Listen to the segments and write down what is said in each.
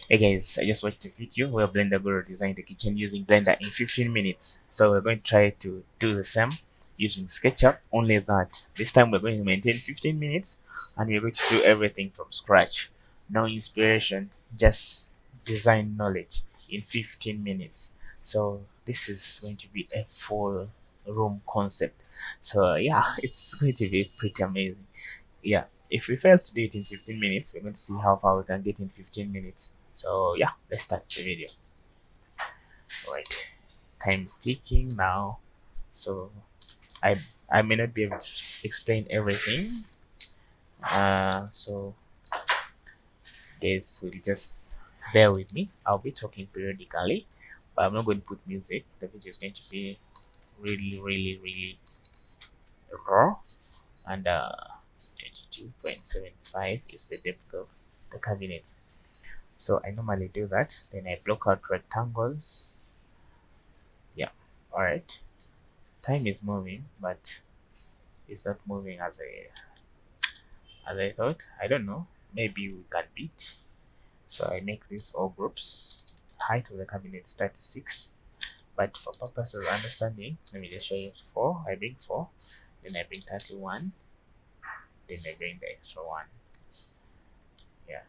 Hey guys, I just watched a video where Blender Guru designed the kitchen using Blender in 15 minutes. So we're going to try to do the same using SketchUp, only that this time we're going to maintain 15 minutes and we're going to do everything from scratch. No inspiration, just design knowledge in 15 minutes. So this is going to be a full room concept. So yeah, it's going to be pretty amazing. Yeah, if we fail to do it in 15 minutes, we're going to see how far we can get in 15 minutes. So yeah, let's start the video. Right, time is ticking now. So i I may not be able to explain everything, so guys will just bear with me. I'll be talking periodically, but I'm not going to put music. The video is going to be really raw. And 22.75 is the depth of the cabinet. So I normally do that, then I block out rectangles. Yeah, all right. Time is moving, but it's not moving as I thought. I don't know, maybe we can beat. So I make these all groups. Height of the cabinet is 36, but for purposes of understanding, let me just show you 4. I bring 4, then I bring 31, then I bring the extra one. Yeah,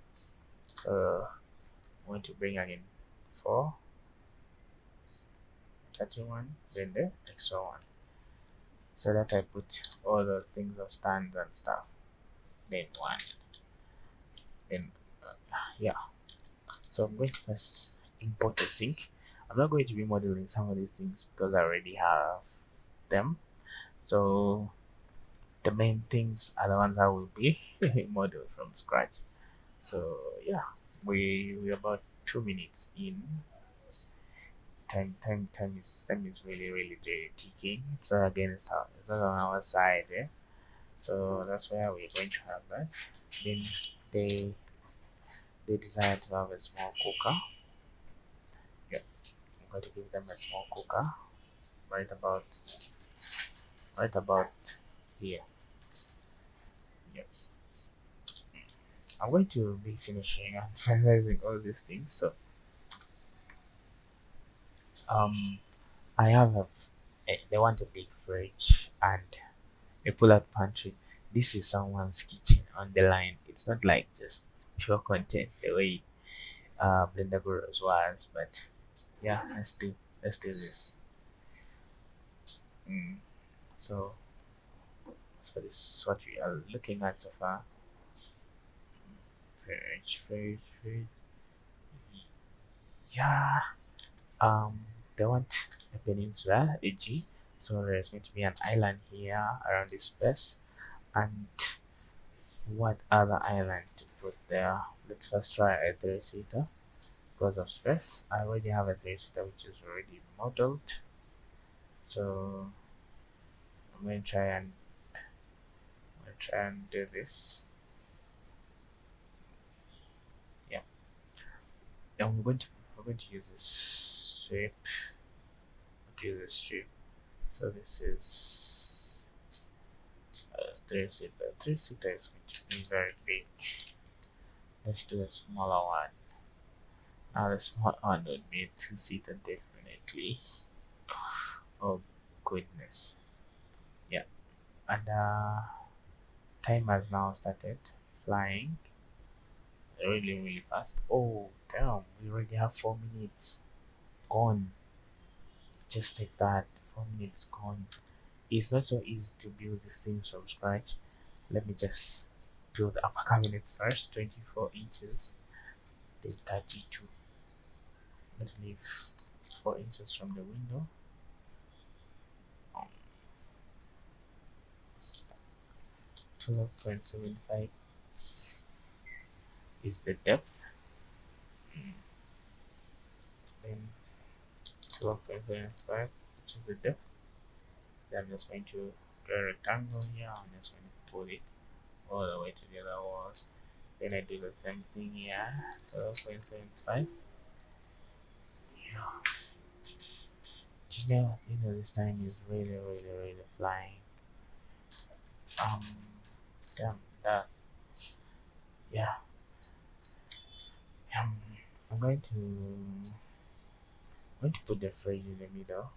so I'm going to bring again 4, 31, then the extra one, so that I put all those things of stands and stuff. Then 1, then yeah. So I'm going to first import a sink. I'm not going to be modeling some of these things because I already have them. So the main things are the ones I will be modeled from scratch. So yeah, we're about 2 minutes in. Time is really ticking. So again, it's not on our side, yeah. So that's where we're going to have that. Then they they desire to have a small cooker. Yeah, I'm going to give them a small cooker right about right about here. Yeah, I'm going to be finishing and finalizing all these things. So um I have they want a big fridge and a pull-out pantry. This is someone's kitchen on the line. It's not like just pure content the way Blender Gurus was, but yeah, let's do this. Mm. So this is what we are looking at so far. Fridge. Yeah. Um, they want a peninsula, a G. So there's going to be an island here around this place. And what other islands to put there? Let's first try a three-seater because of space. I already have a three-seater which is already modeled. So I'm going to try and do this. Yeah, and we're going to use this strip. Do this strip. So this is a three-seater. Three-seater is going to be very big. Let's do a smaller one. Now the small one would be a two-seater definitely. Oh goodness. Yeah, and time has now started flying really fast. Oh damn, we already have 4 minutes gone. Just like that, 4 minutes gone. It's not so easy to build these things from scratch. Let me just build upper cabinets first. 24 inches, then 32. Let's leave 4 inches from the window. 12.75 is the depth. Then 12.75, which is the depth. Then I'm just going to draw a rectangle here. I'm just going to pull it all the way to the other wall. Then I do the same thing here. 12.75. Yeah. This time is really flying. Um, damn that. Yeah. Um, I'm going to put the fridge in the middle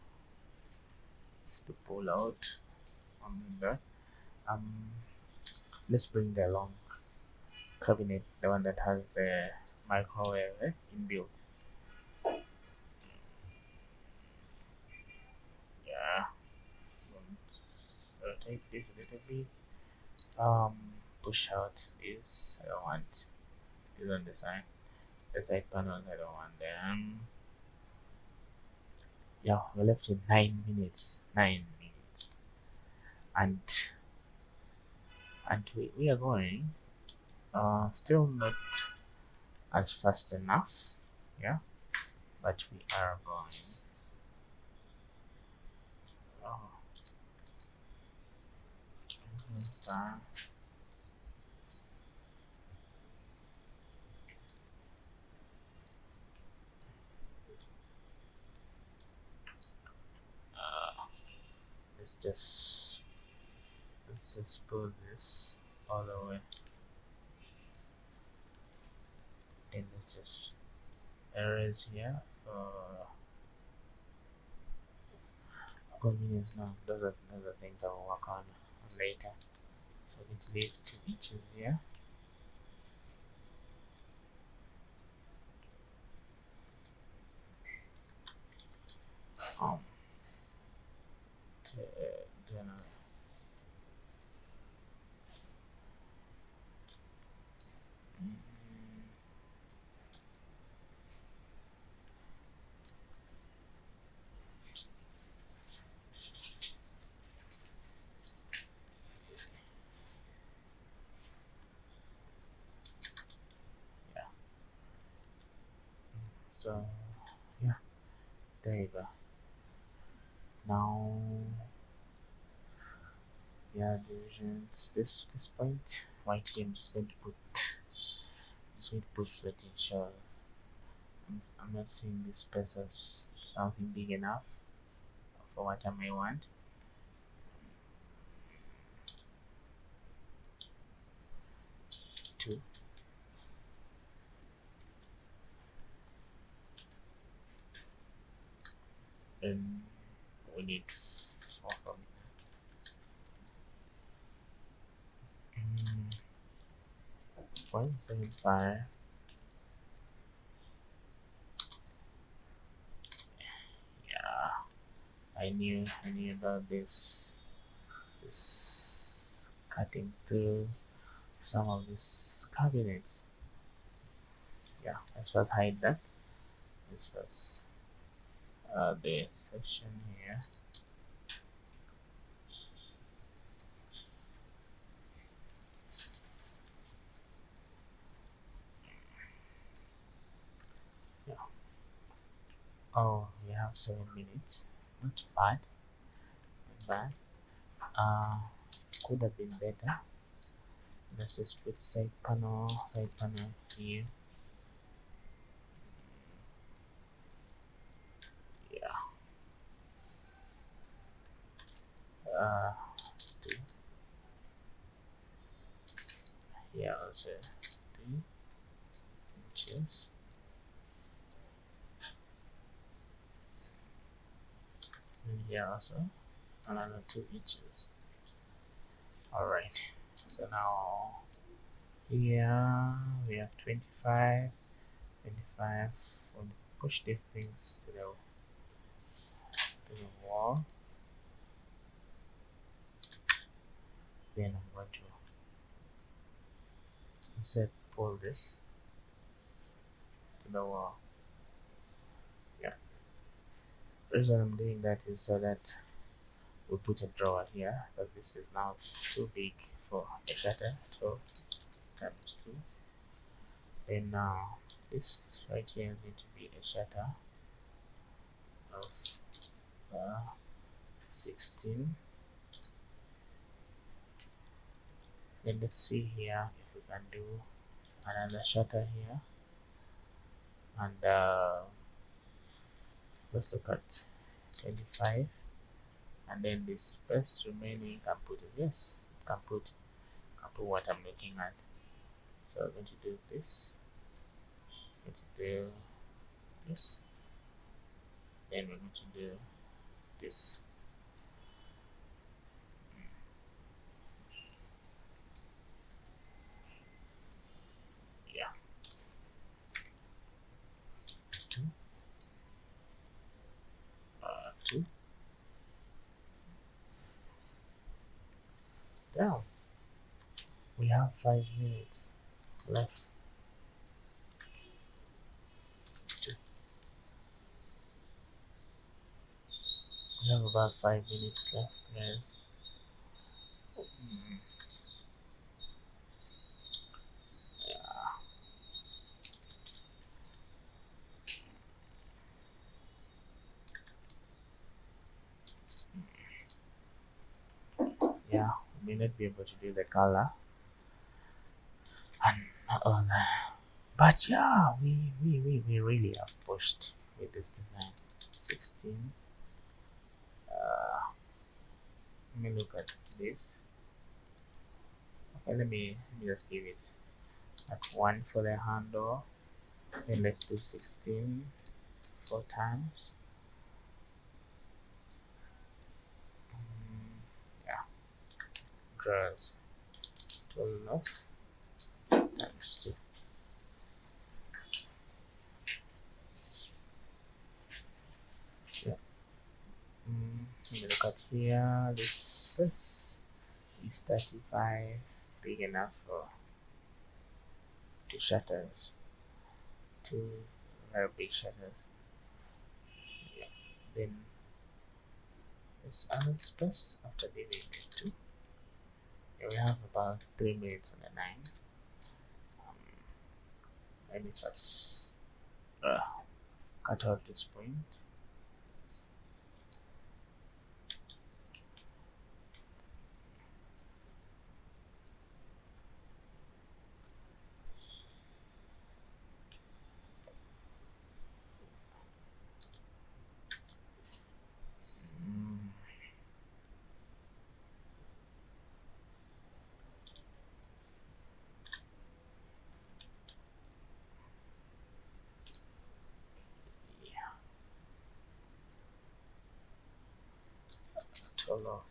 to pull out on that. Um, let's bring the long cabinet, the one that has the microwave inbuilt. Yeah, rotate this a little bit. Um, push out this. I don't want this on the side. The side panels, I don't want them. Yeah, we're left with 9 minutes. 9 minutes, and we are going. Still not as fast enough. Yeah, but we are going. Oh, uh, let's just pull this all the way, and let's just erase here for convenience now. Those are things I will work on later. So let's leave 2 inches here. Um, to, do another. Mm, yeah. So yeah, there you go. Now, yeah, divisions. This point, my team is going to put floating shell. I'm not seeing this space as something big enough for what I may want. Two. And we need 4 from mm, 0.75. Yeah, I knew about this cutting through some of these cabinets. Yeah, let's first hide that. Let's first the section here. Yeah. Oh, we have 7 minutes. Not bad. Not bad. Uh, could have been better. Let's just put side panel here. Yeah. Uh, two. Here also 3 inches. And here also another 2 inches. Alright. So now here we have 25. We'll push these things to the wall. Then I'm going to instead pull this to the wall. Yeah. The reason I'm doing that is so that we put a drawer here, because this is now too big for a shutter. So times 2. Then now this right here need to be a shutter of 16. Then let's see here if we can do another shutter here, and let's look at 25, and then this first remaining can put it. Yes, can put what I'm looking at. So I'm going to do this. I'm going to do this. Then we're going to do this. Yeah, two, two, down. We have 5 minutes left. Two. We have about 5 minutes left, guys. Mm, yeah, yeah. We may not be able to do the color and all that. But yeah, we really have pushed with this design. 16. Let me look at this. Okay, let me just give it at 1 for the handle. Then let's do 16 4 times. Yeah, draws 12 times 2. Yeah. Let me look at here. This is 35 big enough for 2 shutters. 2 very big shutters. Yeah. Then this other space after leaving it 2. Yeah, we have about 3 minutes on the 9. Um, Let me just cut out this point. Mm, yeah, total of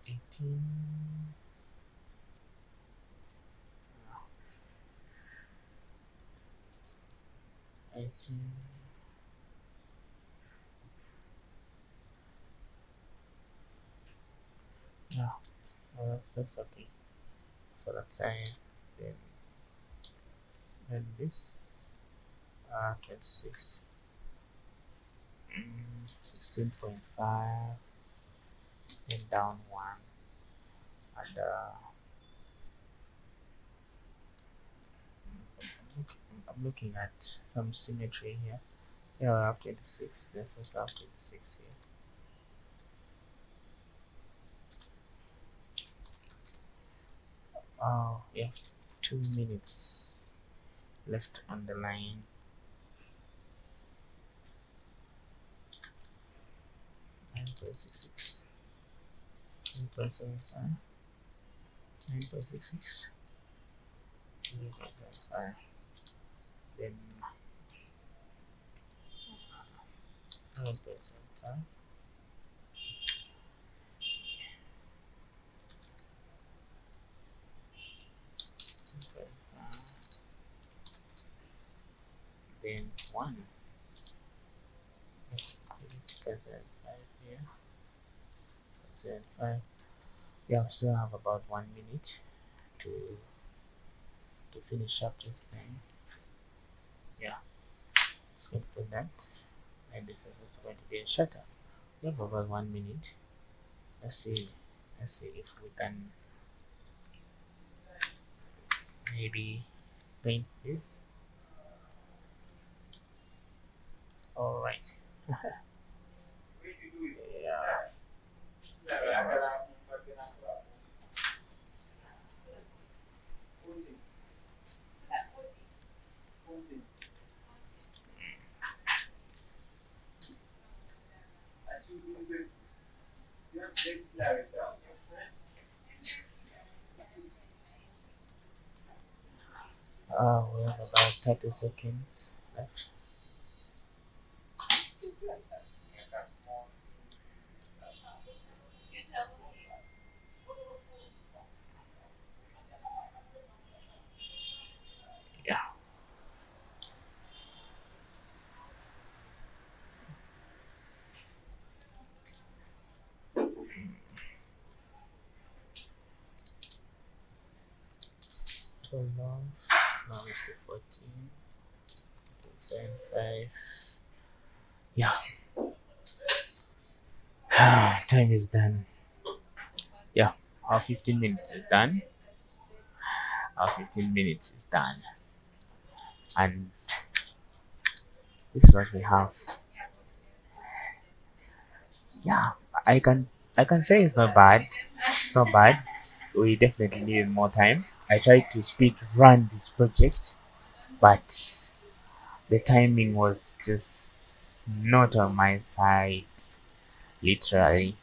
18. 18. Yeah, well, that's okay for that side. Then this 26. 16.5. Then down 1. And I'm looking at some symmetry here. Yeah, I have 26. Let's also have 26 here. Oh, yeah, 2 minutes left on the line. 9.66. 9.75. 9.66. 9.75. Then 9.75. Then 1. Five here. 5. Yeah, we still have about 1 minute to finish up this thing. Yeah, let's get to that. And this is also going to be a shutter. We have about 1 minute. Let's see. Let's see if we can maybe paint this. All right. Yeah. We have about 30 seconds left. Yeah. 12. Now it's the 14. 7, 5. Yeah. Time is done. Yeah. Our 15 minutes is done. Our 15 minutes is done. And this is what we have. Yeah. I can I can say it's not bad. It's not bad. We definitely needed more time. I tried to speed run this project, but the timing was just not on my side, literally.